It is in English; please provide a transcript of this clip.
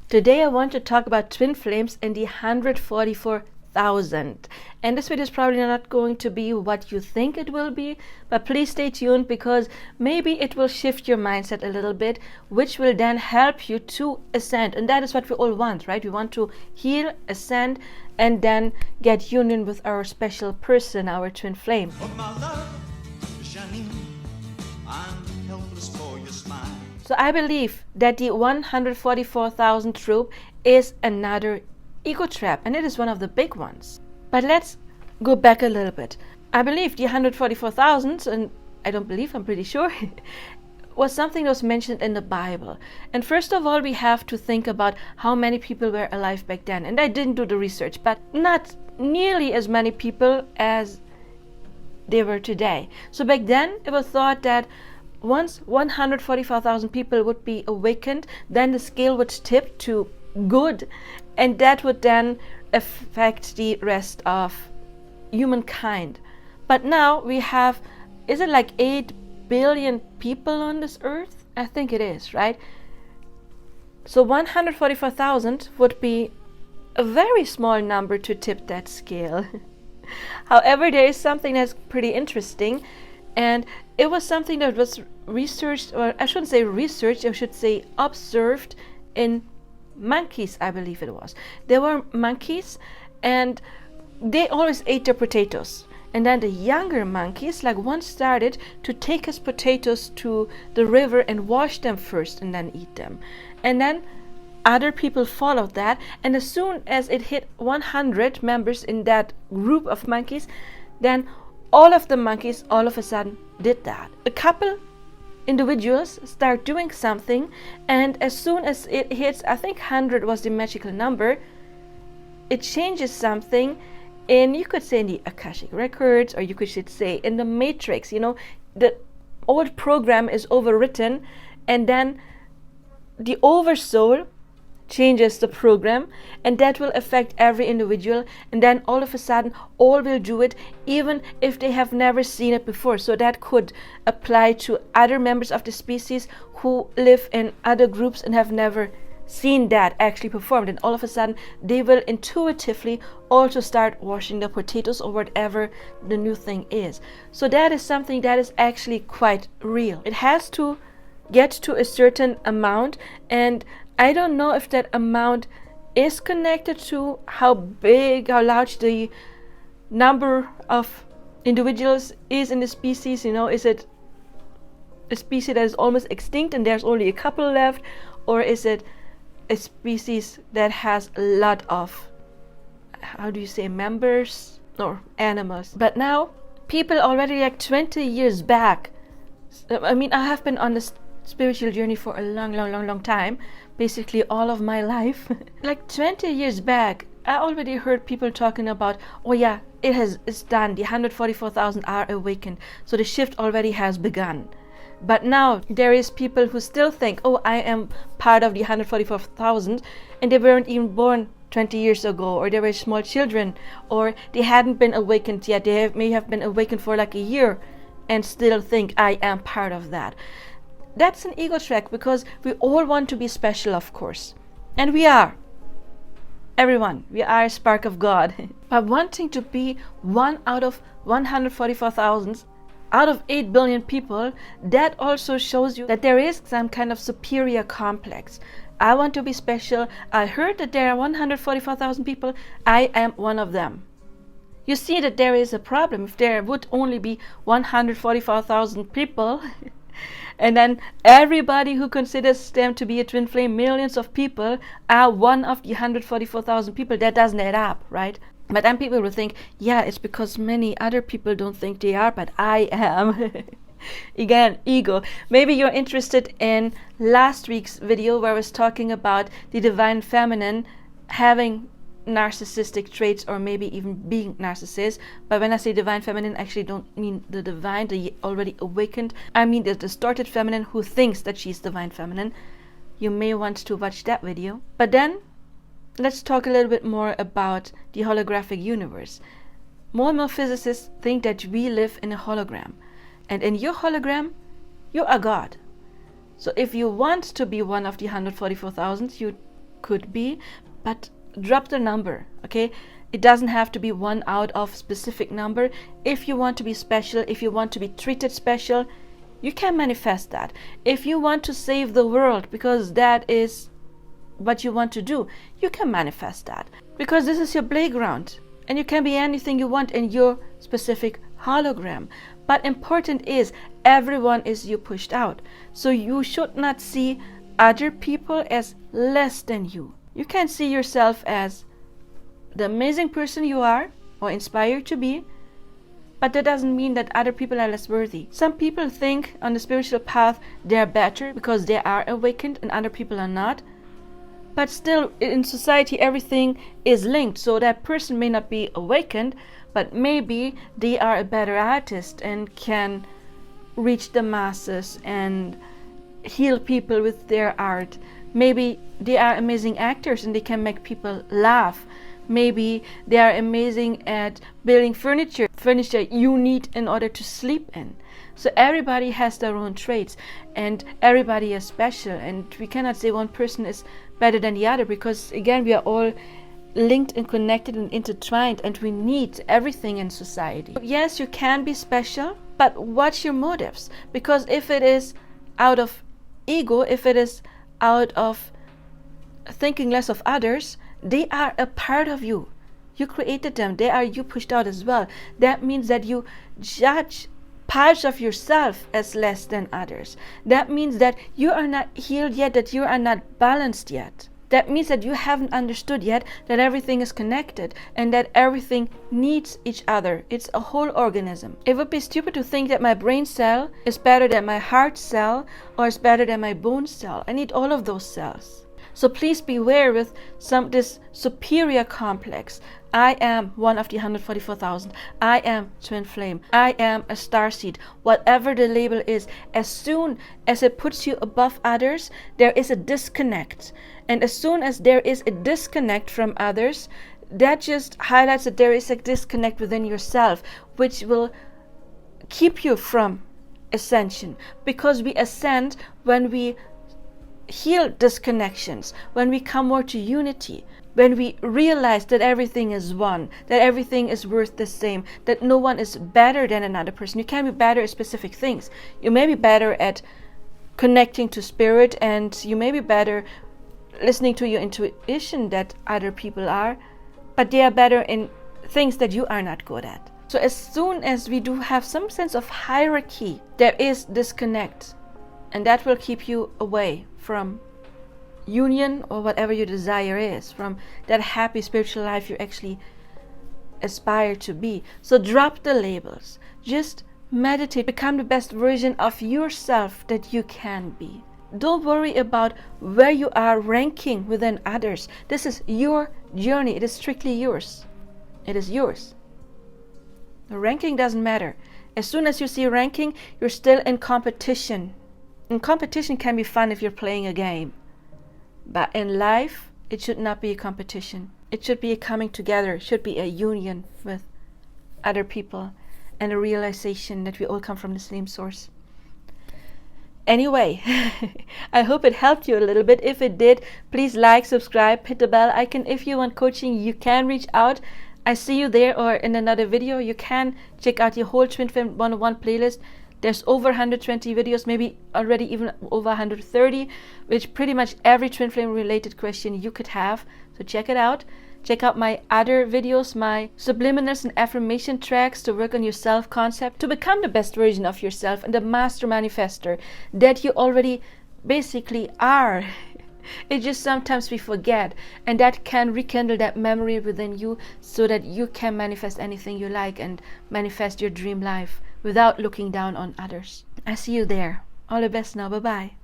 Today I want to talk about twin flames in the 144,000. And this video is probably not going to be what you think it will be, but please stay tuned because maybe it will shift your mindset a little bit, which will then help you to ascend. And that is what we all want, right? We want to heal, ascend, and then get union with our special person, our twin flame. So I believe that the 144,000 trope is another ego trap, and it is one of the big ones. But let's go back a little bit. I believe the 144,000, and I'm pretty sure, was something that was mentioned in the Bible. And first of all, we have to think about how many people were alive back then. And I didn't do the research, but not nearly as many people as they were today. So back then, it was thought that once 144,000 people would be awakened, then the scale would tip to good, and that would then affect the rest of humankind. But now we have, is it like 8 billion people on this earth? I think it is, right? So 144,000 would be a very small number to tip that scale. However, there is something that's pretty interesting, and it was something that was researched, or I shouldn't say researched, I should say observed in monkeys, I believe it was. There were monkeys and they always ate their potatoes. And then the younger monkeys, like one started to take his potatoes to the river and wash them first and then eat them. And then other people followed that. And as soon as it hit 100 members in that group of monkeys, then all of the monkeys all of a sudden did that. A couple individuals start doing something, and as soon as it hits, I think 100 was the magical number, it changes something in, you could say in the Akashic records, or you could say in the matrix. You know, the old program is overwritten, and then the oversoul changes the program, and that will affect every individual, and then all of a sudden all will do it even if they have never seen it before. So that could apply to other members of the species who live in other groups and have never seen that actually performed, and all of a sudden they will intuitively also start washing the potatoes or whatever the new thing is. So that is something that is actually quite real. It has to get to a certain amount, and I don't know if that amount is connected to how large the number of individuals is in the species. You know, is it a species that is almost extinct and there's only a couple left, or is it a species that has a lot of, members or animals? But now, people already like 20 years back, I mean, I have been on this spiritual journey for a long time, basically all of my life. Like 20 years back, I already heard people talking about, oh yeah, it's done, the 144,000 are awakened, so the shift already has begun. But now there is people who still think, oh, I am part of the 144,000, and they weren't even born 20 years ago, or they were small children, or they hadn't been awakened yet. They may have been awakened for like a year and still think I am part of that. That's an ego trap, because we all want to be special, of course. And we are. Everyone. We are a spark of God. But wanting to be one out of 144,000, out of 8 billion people, that also shows you that there is some kind of superior complex. I want to be special. I heard that there are 144,000 people. I am one of them. You see that there is a problem. If there would only be 144,000 people, and then everybody who considers them to be a twin flame, millions of people, are one of the 144,000 people, that doesn't add up, right? But then people will think, yeah, it's because many other people don't think they are, but I am. Again, ego. Maybe you're interested in last week's video where I was talking about the divine feminine having narcissistic traits, or maybe even being narcissist. But when I say divine feminine, I actually don't mean the divine, the already awakened. I mean the distorted feminine who thinks that she's divine feminine. You may want to watch that video. But then let's talk a little bit more about the holographic universe. More and more physicists think that we live in a hologram, and in your hologram you are God. So if you want to be one of the 144,000, you could be, but drop the number, okay? It doesn't have to be one out of specific number. If you want to be special, if you want to be treated special, you can manifest that. If you want to save the world because that is what you want to do, you can manifest that, because this is your playground and you can be anything you want in your specific hologram. But important is, everyone is you pushed out, so you should not see other people as less than you. You can see yourself as the amazing person you are or inspired to be, but that doesn't mean that other people are less worthy. Some people think on the spiritual path they are better because they are awakened and other people are not. But still, in society, everything is linked. So that person may not be awakened, but maybe they are a better artist and can reach the masses and heal people with their art. Maybe they are amazing actors and they can make people laugh. Maybe they are amazing at building furniture you need in order to sleep in. So everybody has their own traits and everybody is special, and we cannot say one person is better than the other, because again, we are all linked and connected and intertwined, and we need everything in society. Yes, you can be special, but what's your motives? Because if it is out of ego, if it is out of thinking less of others, they are a part of you. You created them. They are you pushed out as well. That means that you judge parts of yourself as less than others. That means that you are not healed yet, that you are not balanced yet. That means that you haven't understood yet that everything is connected and that everything needs each other. It's a whole organism. It would be stupid to think that my brain cell is better than my heart cell or is better than my bone cell. I need all of those cells. So please beware with this superior complex. I am one of the 144,000. I am twin flame. I am a starseed. Whatever the label is, as soon as it puts you above others, there is a disconnect. And as soon as there is a disconnect from others, that just highlights that there is a disconnect within yourself, which will keep you from ascension. Because we ascend when we heal disconnections, when we come more to unity, when we realize that everything is one, that everything is worth the same, that no one is better than another person. You can be better at specific things. You may be better at connecting to spirit, and you may be better listening to your intuition that other people are, but they are better in things that you are not good at. So as soon as we do have some sense of hierarchy, there is disconnect, and that will keep you away from union or whatever your desire is, from that happy spiritual life you actually aspire to be. So drop the labels. Just meditate. Become the best version of yourself that you can be. Don't worry about where you are ranking within others. This is your journey. It is strictly yours. It is yours. The ranking doesn't matter. As soon as you see ranking, you're still in competition. And competition can be fun if you're playing a game. But in life, it should not be a competition. It should be a coming together. It should be a union with other people and a realization that we all come from the same source. Anyway, I hope it helped you a little bit. If it did, please like, subscribe, hit the bell icon. If you want coaching, you can reach out. I see you there or in another video. You can check out your whole Twin Flame 101 playlist. There's over 120 videos, maybe already even over 130, which pretty much every Twin Flame related question you could have. So check it out. Check out my other videos, my subliminals and affirmation tracks to work on your self-concept, to become the best version of yourself and the master manifester that you already basically are. It just sometimes we forget, and that can rekindle that memory within you so that you can manifest anything you like and manifest your dream life without looking down on others. I see you there. All the best now. Bye-bye.